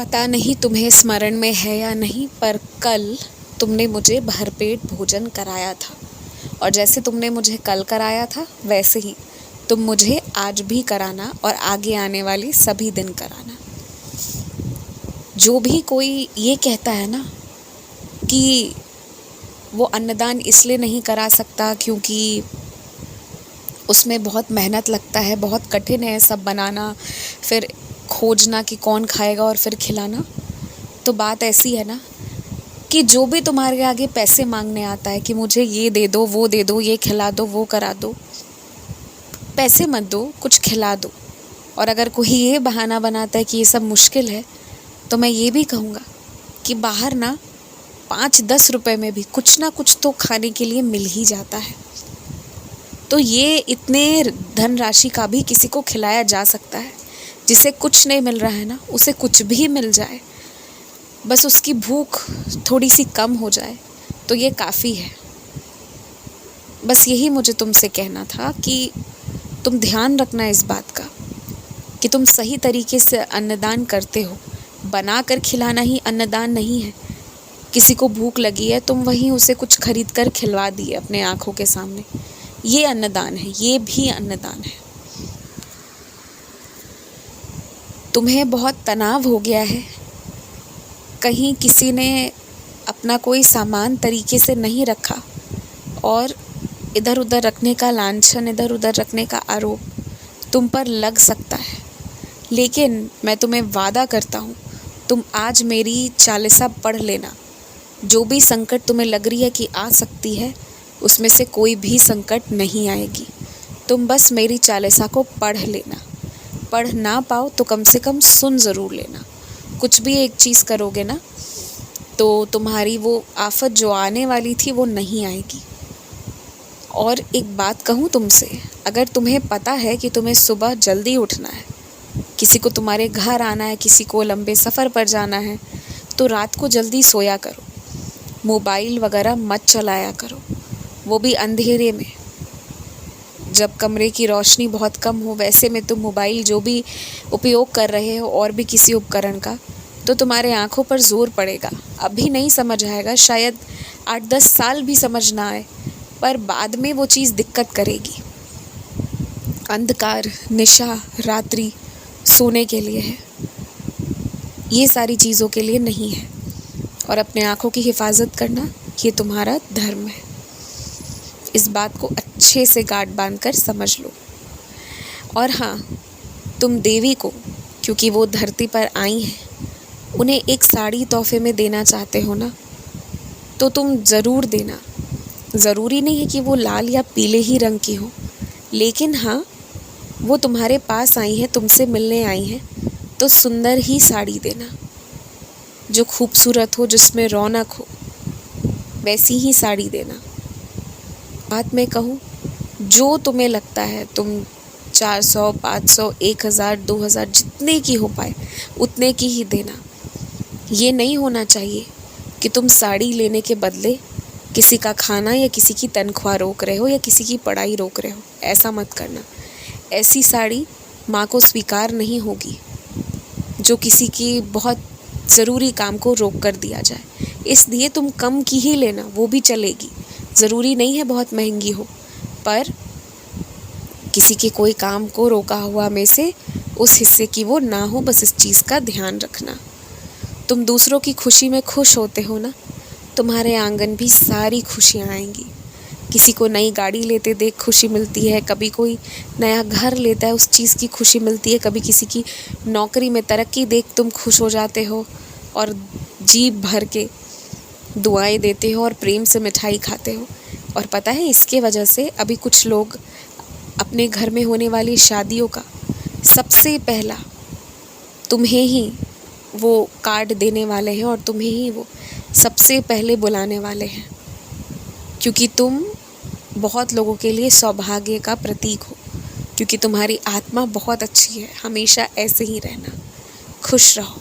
पता नहीं तुम्हें स्मरण में है या नहीं, पर कल तुमने मुझे भरपेट भोजन कराया था। और जैसे तुमने मुझे कल कराया था वैसे ही तुम मुझे आज भी कराना और आगे आने वाली सभी दिन कराना। जो भी कोई ये कहता है ना कि वो अन्नदान इसलिए नहीं करा सकता क्योंकि उसमें बहुत मेहनत लगता है, बहुत कठिन है सब बनाना, फिर खोजना कि कौन खाएगा और फिर खिलाना। तो बात ऐसी है ना कि जो भी तुम्हारे आगे पैसे मांगने आता है कि मुझे ये दे दो, वो दे दो, ये खिला दो, वो करा दो, पैसे मत दो, कुछ खिला दो। और अगर कोई ये बहाना बनाता है कि ये सब मुश्किल है, तो मैं ये भी कहूँगा कि बाहर ना 5-10 रुपए में भी कुछ ना कुछ तो खाने के लिए मिल ही जाता है। तो ये इतने धनराशि का भी किसी को खिलाया जा सकता है। जिसे कुछ नहीं मिल रहा है ना, उसे कुछ भी मिल जाए, बस उसकी भूख थोड़ी सी कम हो जाए तो ये काफ़ी है। बस यही मुझे तुमसे कहना था कि तुम ध्यान रखना इस बात का कि तुम सही तरीके से अन्नदान करते हो। बना कर खिलाना ही अन्नदान नहीं है। किसी को भूख लगी है, तुम वहीं उसे कुछ खरीद कर खिलवा दिए अपने आँखों के सामने, ये अन्नदान है, ये भी अन्नदान है। तुम्हें बहुत तनाव हो गया है, कहीं किसी ने अपना कोई सामान तरीके से नहीं रखा और इधर उधर रखने का लांछन, इधर उधर रखने का आरोप तुम पर लग सकता है। लेकिन मैं तुम्हें वादा करता हूँ, तुम आज मेरी चालीसा पढ़ लेना। जो भी संकट तुम्हें लग रही है कि आ सकती है, उसमें से कोई भी संकट नहीं आएगी। तुम बस मेरी चालीसा को पढ़ लेना। पढ़ ना पाओ तो कम से कम सुन ज़रूर लेना। कुछ भी एक चीज़ करोगे ना तो तुम्हारी वो आफत जो आने वाली थी वो नहीं आएगी। और एक बात कहूँ तुमसे, अगर तुम्हें पता है कि तुम्हें सुबह जल्दी उठना है, किसी को तुम्हारे घर आना है, किसी को लंबे सफ़र पर जाना है, तो रात को जल्दी सोया करो। मोबाइल वगैरह मत चलाया करो, वो भी अंधेरे में, जब कमरे की रोशनी बहुत कम हो। वैसे में तुम मोबाइल जो भी उपयोग कर रहे हो और भी किसी उपकरण का, तो तुम्हारे आँखों पर ज़ोर पड़ेगा। अभी नहीं समझ आएगा, शायद 8-10 साल भी समझ ना आए, पर बाद में वो चीज़ दिक्कत करेगी। अंधकार, निशा, रात्रि सोने के लिए है, ये सारी चीज़ों के लिए नहीं है। और अपने आँखों की हिफाजत करना ये तुम्हारा धर्म है। इस बात को अच्छे से गांठ बांध कर समझ लो। और हाँ, तुम देवी को, क्योंकि वो धरती पर आई हैं, उन्हें एक साड़ी तोहफे में देना चाहते हो ना, तो तुम ज़रूर देना। ज़रूरी नहीं है कि वो लाल या पीले ही रंग की हो, लेकिन हाँ, वो तुम्हारे पास आई हैं, तुमसे मिलने आई हैं, तो सुंदर ही साड़ी देना, जो खूबसूरत हो, जिसमें रौनक हो, वैसी ही साड़ी देना। बात मैं कहूँ, जो तुम्हें लगता है तुम 400, 500, 1000, 2000 जितने की हो पाए उतने की ही देना। ये नहीं होना चाहिए कि तुम साड़ी लेने के बदले किसी का खाना या किसी की तनख्वाह रोक रहे हो या किसी की पढ़ाई रोक रहे हो। ऐसा मत करना। ऐसी साड़ी माँ को स्वीकार नहीं होगी जो किसी की बहुत ज़रूरी काम को रोक कर दिया जाए। इसलिए तुम कम की ही लेना, वो भी चलेगी। ज़रूरी नहीं है बहुत महंगी हो, पर किसी के कोई काम को रोका हुआ में से उस हिस्से की वो ना हो, बस इस चीज़ का ध्यान रखना। तुम दूसरों की खुशी में खुश होते हो ना, तुम्हारे आंगन भी सारी खुशियाँ आएंगी। किसी को नई गाड़ी लेते देख खुशी मिलती है, कभी कोई नया घर लेता है, उस चीज़ की खुशी मिलती है, कभी किसी की नौकरी में तरक्की देख तुम खुश हो जाते हो और जी भर के दुआएं देते हो और प्रेम से मिठाई खाते हो। और पता है, इसके वजह से अभी कुछ लोग अपने घर में होने वाली शादियों का सबसे पहला तुम्हें ही वो कार्ड देने वाले हैं और तुम्हें ही वो सबसे पहले बुलाने वाले हैं, क्योंकि तुम बहुत लोगों के लिए सौभाग्य का प्रतीक हो, क्योंकि तुम्हारी आत्मा बहुत अच्छी है। हमेशा ऐसे ही रहना। खुश रहो।